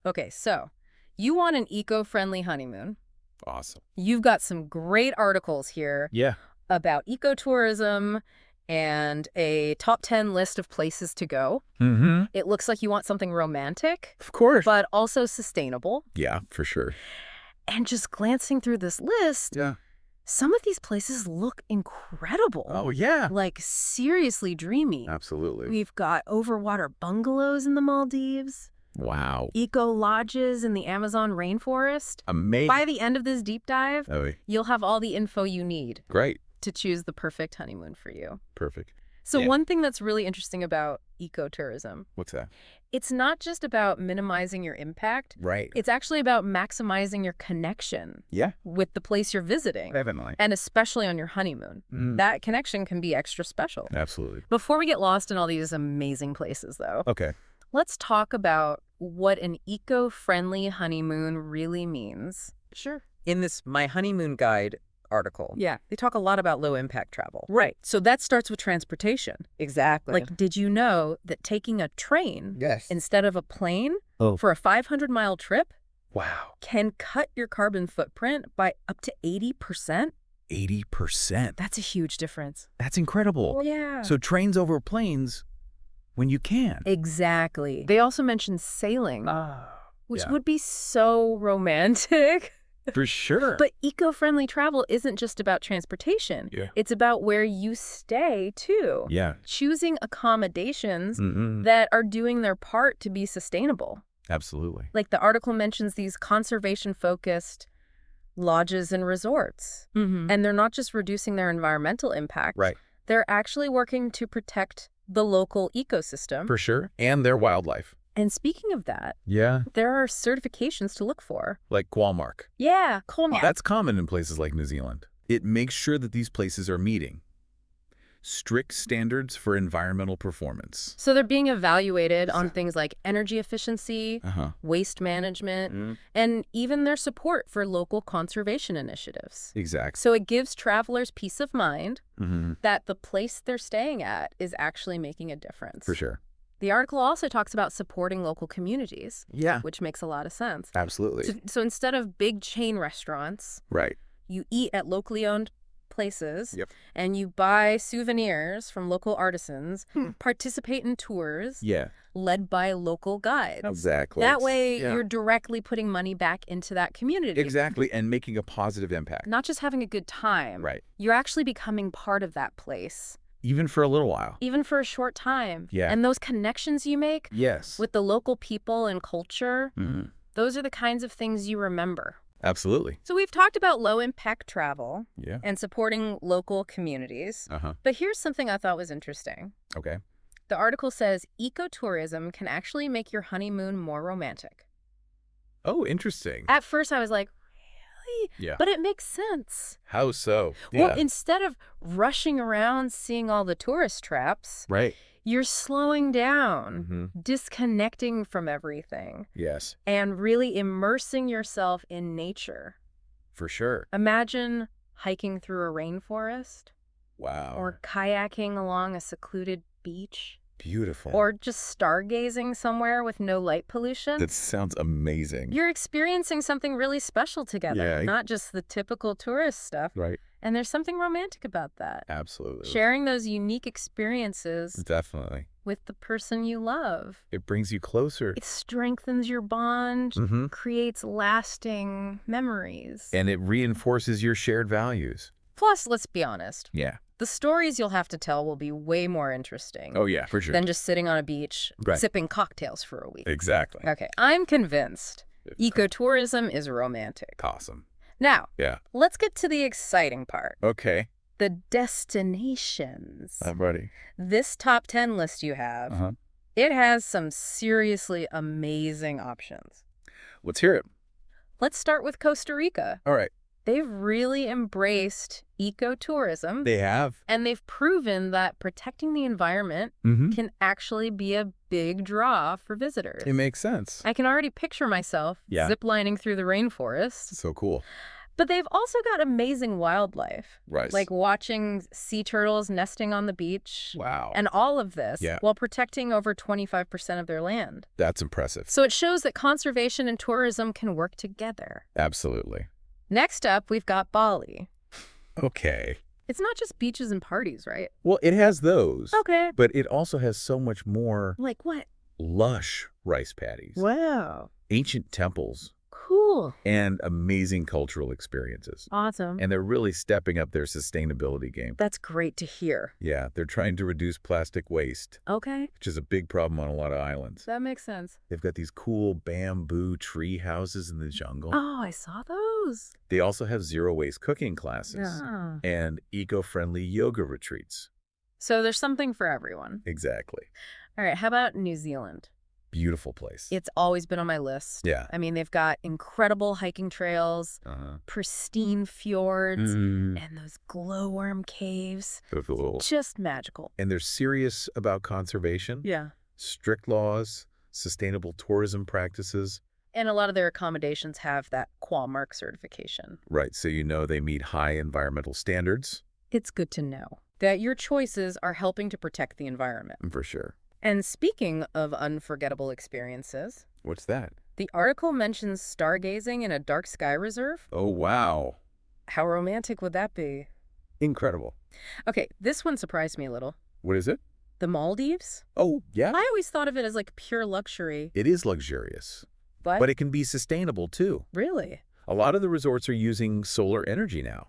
Okay, so you want an eco-friendly honeymoon. Awesome. You've got some great articles here Yeah. about ecotourism and a top 10 list of places to go. Mm-hmm. It looks like you want something romantic, Of course. but also sustainable. Yeah, for sure. And just glancing through this list, Yeah. some of these places look incredible. Oh, yeah. Like seriously dreamy. Absolutely. We've got overwater bungalows in the Maldives, Wow. eco lodges in the Amazon rainforest. Amazing. By the end of this deep dive, Oh, you'll have all the info you need great. to choose the perfect honeymoon for you. Perfect. So Yeah. one thing that's really interesting about ecotourism, What's that? it's not just about minimizing your impact. Right. It's actually about maximizing your connection Yeah. with the place you're visiting, Definitely. and especially on your honeymoon. That connection can be extra special. Absolutely. Before we get lost in all these amazing places, though, Okay. let's talk about what an eco-friendly honeymoon really means. Sure. In this My Honeymoon Guide article, Yeah. they talk a lot about low-impact travel. Right. So that starts with transportation. Exactly. Like, did you know that taking a train yes. instead of a plane Oh. for a 500-mile trip Wow. can cut your carbon footprint by up to 80%? 80%. That's a huge difference. That's incredible. Yeah. So trains over planes when you can. Exactly. They also mentioned sailing, which yeah. would be so romantic. For sure. But eco-friendly travel isn't just about transportation. Yeah. It's about where you stay, too. Yeah. Choosing accommodations Mm-mm. that are doing their part to be sustainable. Absolutely. Like the article mentions these conservation-focused lodges and resorts. And they're not just reducing their environmental impact. Right. They're actually working to protect the local ecosystem. For sure. And their wildlife. And speaking of that, Yeah. there are certifications to look for. Like Qualmark. Yeah, Colmark. That's common in places like New Zealand. It makes sure that these places are meeting strict standards for environmental performance. So they're being evaluated on things like energy efficiency, Uh-huh. waste management, and even their support for local conservation initiatives. Exactly. So it gives travelers peace of mind Mm-hmm. that the place they're staying at is actually making a difference. For sure. The article also talks about supporting local communities, Yeah. which makes a lot of sense. Absolutely. So instead of big chain restaurants, Right. you eat at locally owned places, Yep. and you buy souvenirs from local artisans, participate in tours Yeah. led by local guides. Exactly. That way, Yeah. you're directly putting money back into that community. Exactly. And making a positive impact. Not just having a good time. Right. You're actually becoming part of that place, Even for a little while. even for a short time. Yeah. And those connections you make Yes. with the local people and culture, Mhm. those are the kinds of things you remember. Absolutely. So we've talked about low-impact travel Yeah. and supporting local communities. Uh-huh. But here's something I thought was interesting. Okay. The article says ecotourism can actually make your honeymoon more romantic. Oh, interesting. At first, I was like, really? Yeah. But it makes sense. How so? Well, instead of rushing around seeing all the tourist traps, Right. you're slowing down, Mm-hmm. disconnecting from everything, Yes. and really immersing yourself in nature. For sure. Imagine hiking through a rainforest, Wow. or kayaking along a secluded beach, beautiful. or just stargazing somewhere with no light pollution. That sounds amazing. You're experiencing something really special together, Yeah. not just the typical tourist stuff. Right. And there's something romantic about that. Absolutely. Sharing those unique experiences Definitely. with the person you love. It brings you closer. It strengthens your bond, Mm-hmm. creates lasting memories. And it reinforces your shared values. Plus, let's be honest, Yeah. the stories you'll have to tell will be way more interesting Oh, yeah, for sure. than just sitting on a beach, Right. sipping cocktails for a week. Exactly. Okay, I'm convinced ecotourism is romantic. Awesome. Now, Yeah. let's get to the exciting part. Okay. The destinations. I'm ready. This top 10 list you have, Uh-huh. it has some seriously amazing options. Let's hear it. Let's start with Costa Rica. All right. They've really embraced ecotourism, They have. and they've proven that protecting the environment Mm-hmm. can actually be a big draw for visitors. It makes sense. I can already picture myself Yeah. ziplining through the rainforest. So cool. But they've also got amazing wildlife. Right. Like watching sea turtles nesting on the beach. Wow. And all of this Yeah. while protecting over 25% of their land. That's impressive. So it shows that conservation and tourism can work together. Absolutely. Next up, we've got Bali. Okay. It's not just beaches and parties, right? Well, it has those. Okay. But it also has so much more Like what? lush rice paddies, Wow. ancient temples, Cool. and amazing cultural experiences. Awesome. And they're really stepping up their sustainability game. That's great to hear. Yeah, they're trying to reduce plastic waste, Okay. which is a big problem on a lot of islands. That makes sense. They've got these cool bamboo tree houses in the jungle. Oh, I saw those. They also have zero-waste cooking classes Yeah. and eco-friendly yoga retreats. So there's something for everyone. Exactly. All right, how about New Zealand? Beautiful place. It's always been on my list. Yeah. I mean, they've got incredible hiking trails, pristine fjords, and those glowworm caves. Just magical. And they're serious about conservation, Yeah. strict laws, sustainable tourism practices. And a lot of their accommodations have that Qualmark certification. Right, so you know they meet high environmental standards. It's good to know that your choices are helping to protect the environment. For sure. And speaking of unforgettable experiences, What's that? the article mentions stargazing in a dark sky reserve. Oh, wow. How romantic would that be? Incredible. Okay, this one surprised me a little. What is it? The Maldives? Oh, yeah. I always thought of it as like pure luxury, It is luxurious, but but it can be sustainable too. really? A lot of the resorts are using solar energy now.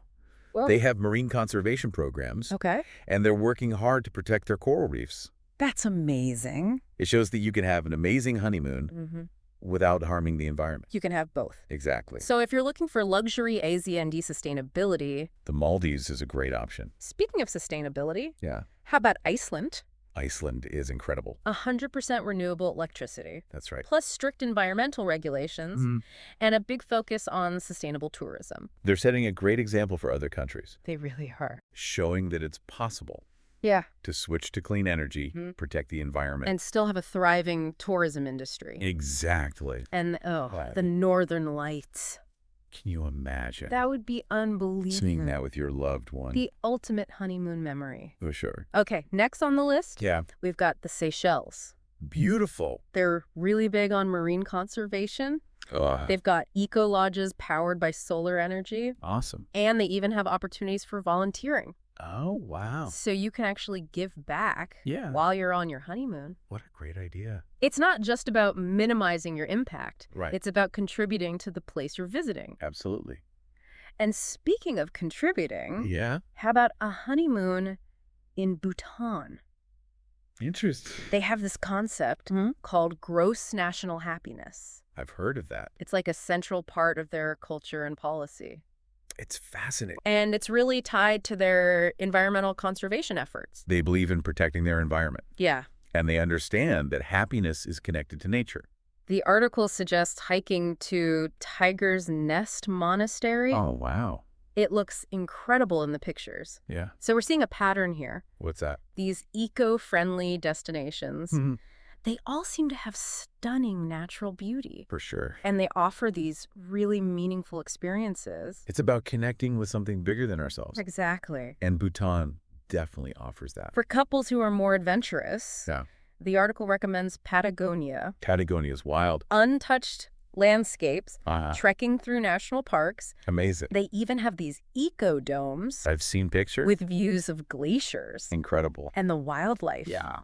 Well, They have marine conservation programs, okay. and they're working hard to protect their coral reefs. That's amazing. It shows that you can have an amazing honeymoon without harming the environment. You can have both. Exactly. So if you're looking for luxury, AZ&D sustainability, The Maldives is a great option. speaking of sustainability, Yeah. how about Iceland? Iceland is incredible. 100% renewable electricity, That's right. plus strict environmental regulations, and a big focus on sustainable tourism. They're setting a great example for other countries, They really are. showing that it's possible Yeah. to switch to clean energy, protect the environment. And still have a thriving tourism industry. Exactly. And, Wow. the Northern Lights. Can you imagine That would be unbelievable. seeing that with your loved one? The ultimate honeymoon memory. For sure. Okay, next on the list, Yeah. we've got the Seychelles. Beautiful. They're really big on marine conservation. They've got eco-lodges powered by solar energy, Awesome. and they even have opportunities for volunteering. Oh, wow. So you can actually give back Yeah. while you're on your honeymoon. What a great idea. It's not just about minimizing your impact. Right. It's about contributing to the place you're visiting. Absolutely. And speaking of contributing, Yeah. how about a honeymoon in Bhutan? Interesting. They have this concept called gross national happiness. I've heard of that. It's like a central part of their culture and policy. It's fascinating. And it's really tied to their environmental conservation efforts. They believe in protecting their environment, Yeah. and they understand that happiness is connected to nature. The article suggests hiking to Tiger's Nest Monastery. Oh, wow. It looks incredible in the pictures. Yeah. So we're seeing a pattern here. What's that? These eco-friendly destinations, Mhm. they all seem to have stunning natural beauty. For sure. And they offer these really meaningful experiences. It's about connecting with something bigger than ourselves. Exactly. And Bhutan definitely offers that. For couples who are more adventurous, Yeah. the article recommends Patagonia. Patagonia is wild. Untouched landscapes, Uh-huh. trekking through national parks. Amazing. They even have these eco-domes I've seen pictures. with views of glaciers Incredible. and the wildlife. Yeah.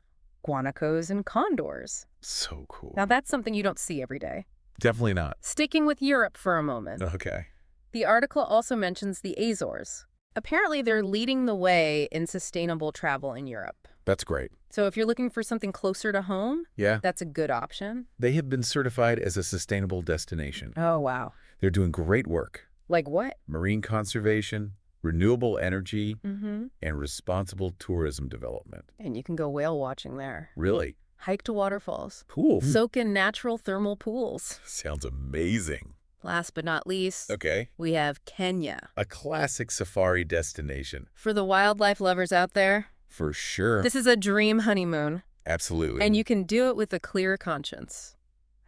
Guanacos and condors. So cool. Now that's something you don't see every day. Definitely not. Sticking with Europe for a moment, Okay. the article also mentions the Azores. Apparently they're leading the way in sustainable travel in Europe. That's great. So if you're looking for something closer to home, Yeah. that's a good option. They have been certified as a sustainable destination. Oh, wow. They're doing great work. Like what? Marine conservation, renewable energy, Mm-hmm. and responsible tourism development. And you can go whale watching there. Really? Hike to waterfalls. Cool. Soak in natural thermal pools. Sounds amazing. Last but not least, Okay. we have Kenya. A classic safari destination. For the wildlife lovers out there, For sure. this is a dream honeymoon. Absolutely. And you can do it with a clear conscience.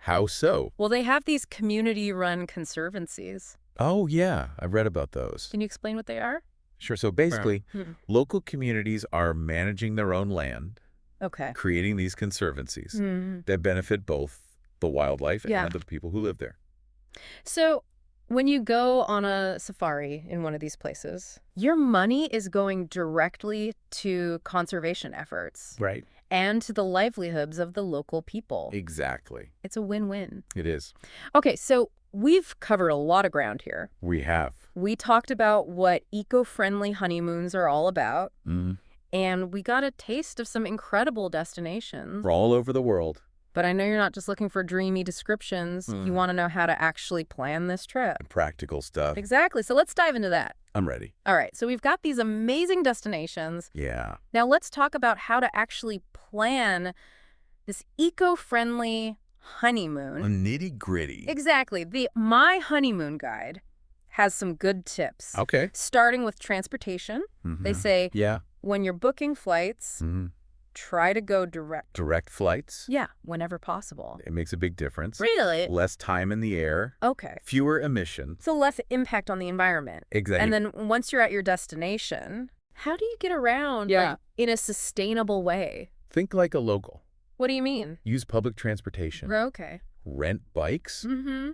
How so? Well, they have these community-run conservancies. Oh, yeah. I've read about those. Can you explain what they are? Sure. So basically, Hmm. local communities are managing their own land, Okay. creating these conservancies Hmm. that benefit both the wildlife Yeah. and the people who live there. So when you go on a safari in one of these places, your money is going directly to conservation efforts Right. and to the livelihoods of the local people. Exactly. It's a win-win. It is. Okay, so we've covered a lot of ground here. We have. We talked about what eco-friendly honeymoons are all about, and we got a taste of some incredible destinations. We're all over the world. But I know you're not just looking for dreamy descriptions. You want to know how to actually plan this trip. Practical stuff. Exactly. So let's dive into that. I'm ready. All right. So we've got these amazing destinations. Yeah. Now let's talk about how to actually plan this eco-friendly honeymoon. Nitty-gritty. Exactly. The My Honeymoon Guide has some good tips. Okay. Starting with transportation. They say when you're booking flights, try to go direct. Direct flights? Yeah, whenever possible. It makes a big difference. Really? Less time in the air. Okay. Fewer emissions. So less impact on the environment. Exactly. And then once you're at your destination, how do you get around like, in a sustainable way? Think like a local. What do you mean? Use public transportation. Okay. Rent bikes. Mm-hmm.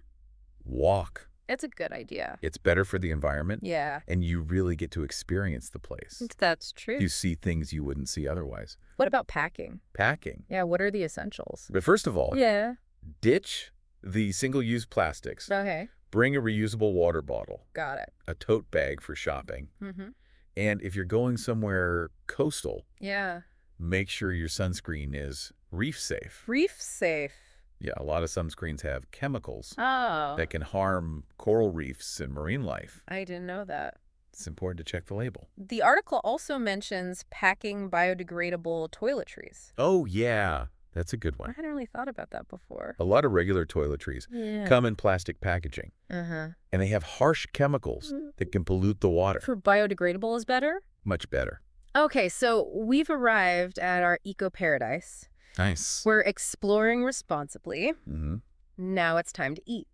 Walk. That's a good idea. It's better for the environment. Yeah. And you really get to experience the place. That's true. You see things you wouldn't see otherwise. What about packing? Packing. Yeah, what are the essentials? But first of all, ditch the single-use plastics. Okay. Bring a reusable water bottle. Got it. A tote bag for shopping. Mm-hmm. And if you're going somewhere coastal, Yeah. make sure your sunscreen is reef safe. Reef safe. Yeah, a lot of sunscreens have chemicals Oh. that can harm coral reefs and marine life. I didn't know that. It's important to check the label. The article also mentions packing biodegradable toiletries. Oh, yeah. That's a good I one. hadn't really thought about that before. A lot of regular toiletries come in plastic packaging, Uh-huh. and they have harsh chemicals that can pollute the water. For biodegradable is better? Much better. Okay, so we've arrived at our eco-paradise. Nice. We're exploring responsibly. Mm-hmm. Now it's time to eat.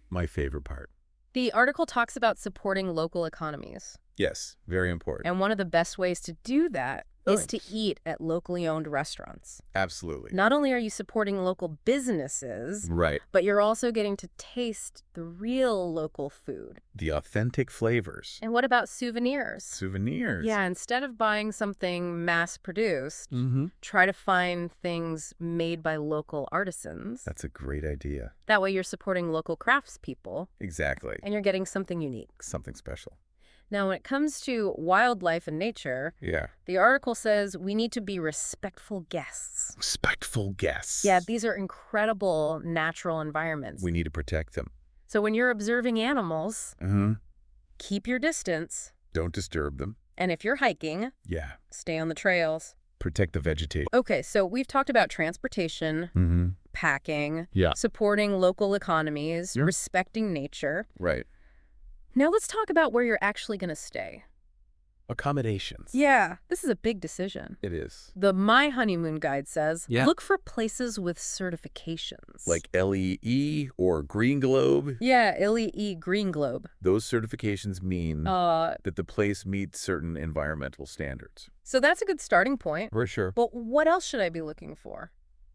My favorite part. The article talks about supporting local economies. Yes, very important. And one of the best ways to do that is to eat at locally owned restaurants. Absolutely. Not only are you supporting local businesses, Right. but you're also getting to taste the real local food. The authentic flavors. And what about souvenirs? Souvenirs. Yeah, instead of buying something mass-produced, Mm-hmm. try to find things made by local artisans. That's a great idea. That way you're supporting local craftspeople, Exactly. and you're getting something unique. Something special. Now, when it comes to wildlife and nature, Yeah. the article says we need to be respectful guests. Respectful guests. Yeah, these are incredible natural environments. We need to protect them. So when you're observing animals, keep your distance. Don't disturb them. And if you're hiking, Yeah. stay on the trails. Protect the vegetation. Okay, so we've talked about transportation, packing, Yeah. supporting local economies, Yeah. respecting nature. Right. Now let's talk about where you're actually going to stay. Accommodations. Yeah, this is a big decision. It is. The My Honeymoon Guide says, Yeah. look for places with certifications. Like LEE or Green Globe. Yeah, LEE Green Globe. Those certifications mean that the place meets certain environmental standards. So that's a good starting point. For sure. But what else should I be looking for?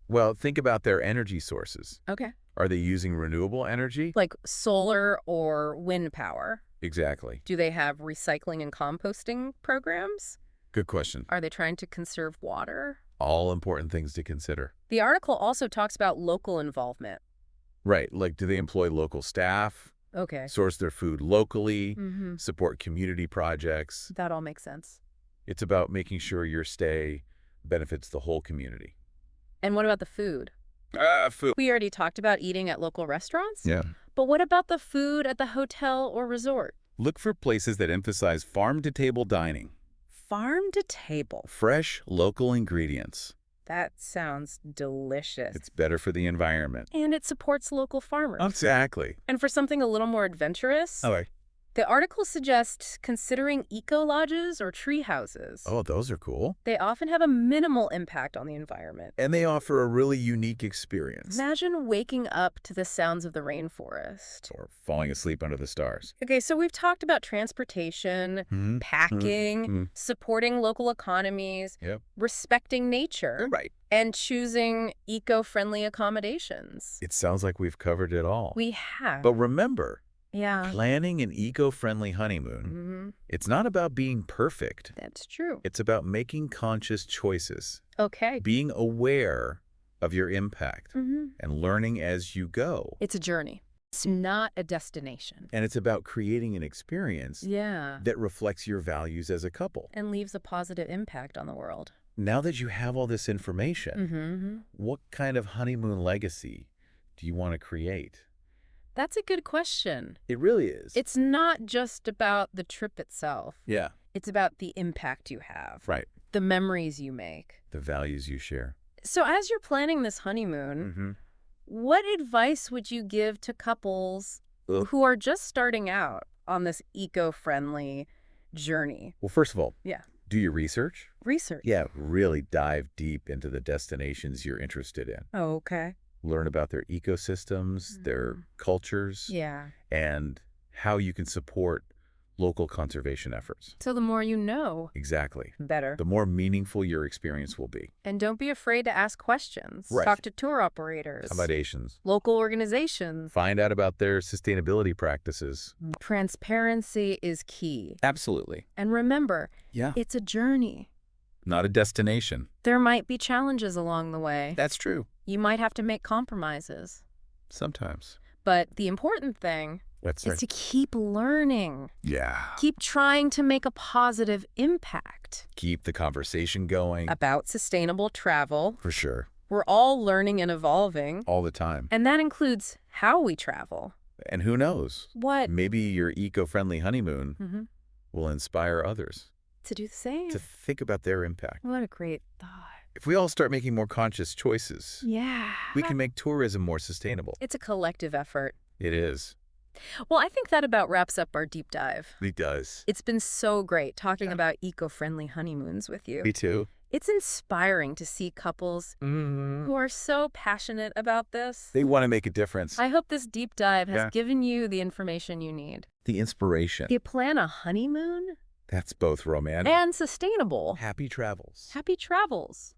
Well, think about their energy sources. Okay. Are they using renewable energy? Like solar or wind power? Exactly. Do they have recycling and composting programs? Good question. Are they trying to conserve water? All important things to consider. The article also talks about local involvement. Right. Like, do they employ local staff? Okay. Source their food locally? Mm-hmm. Support community projects? That all makes sense. It's about making sure your stay benefits the whole community. And what about the food? Food. We already talked about eating at local restaurants. Yeah. But what about the food at the hotel or resort? Look for places that emphasize farm-to-table dining. Farm to table. Fresh, local ingredients. That sounds delicious. It's better for the environment. And it supports local farmers. Exactly. And for something a little more adventurous, Okay. The article suggests considering eco-lodges or tree houses. Oh, those are cool. They often have a minimal impact on the environment. And they offer a really unique experience. Imagine waking up to the sounds of the rainforest. Or falling asleep under the stars. Okay, so we've talked about transportation, packing, supporting local economies, respecting nature, Right. and choosing eco-friendly accommodations. It sounds like we've covered it all. We have. But remember, Yeah. planning an eco-friendly honeymoon, it's not about being perfect. That's true. It's about making conscious choices, Okay. being aware of your impact, and learning as you go. It's a journey. It's not a destination. And it's about creating an experience Yeah. that reflects your values as a couple. And leaves a positive impact on the world. Now that you have all this information, what kind of honeymoon legacy do you want to create? That's a good question. It really is. It's not just about the trip itself. Yeah. It's about the impact you have. Right. The memories you make. The values you share. So as you're planning this honeymoon, what advice would you give to couples who are just starting out on this eco-friendly journey? Well, first of all, Yeah. do your research. Research. Yeah, really dive deep into the destinations you're interested in. Oh, okay. Learn about their ecosystems, their cultures, Yeah. and how you can support local conservation efforts. So the more you know, Exactly. better. The more meaningful your experience will be. And don't be afraid to ask questions. Right. Talk to tour operators. Accommodations. Local organizations. Find out about their sustainability practices. Transparency is key. Absolutely. And remember, Yeah. it's a journey. Not a destination. There might be challenges along the way. That's true. You might have to make compromises. Sometimes. But the important thing That's is to keep learning. Yeah. Keep trying to make a positive impact. Keep the conversation going. About sustainable travel. For sure. We're all learning and evolving. All the time. And that includes how we travel. And who knows? What? Maybe your eco-friendly honeymoon will inspire others To do the same. to think about their impact. What a great thought. If we all start making more conscious choices, Yeah. we can make tourism more sustainable. It's a collective effort. It is. Well, I think that about wraps up our deep dive. It does. It's been so great talking about eco-friendly honeymoons with you. Me too. It's inspiring to see couples who are so passionate about this. They want to make a difference. I hope this deep dive has Yeah. given you the information you need. The inspiration. You plan a honeymoon That's both romantic and sustainable. happy travels. Happy travels.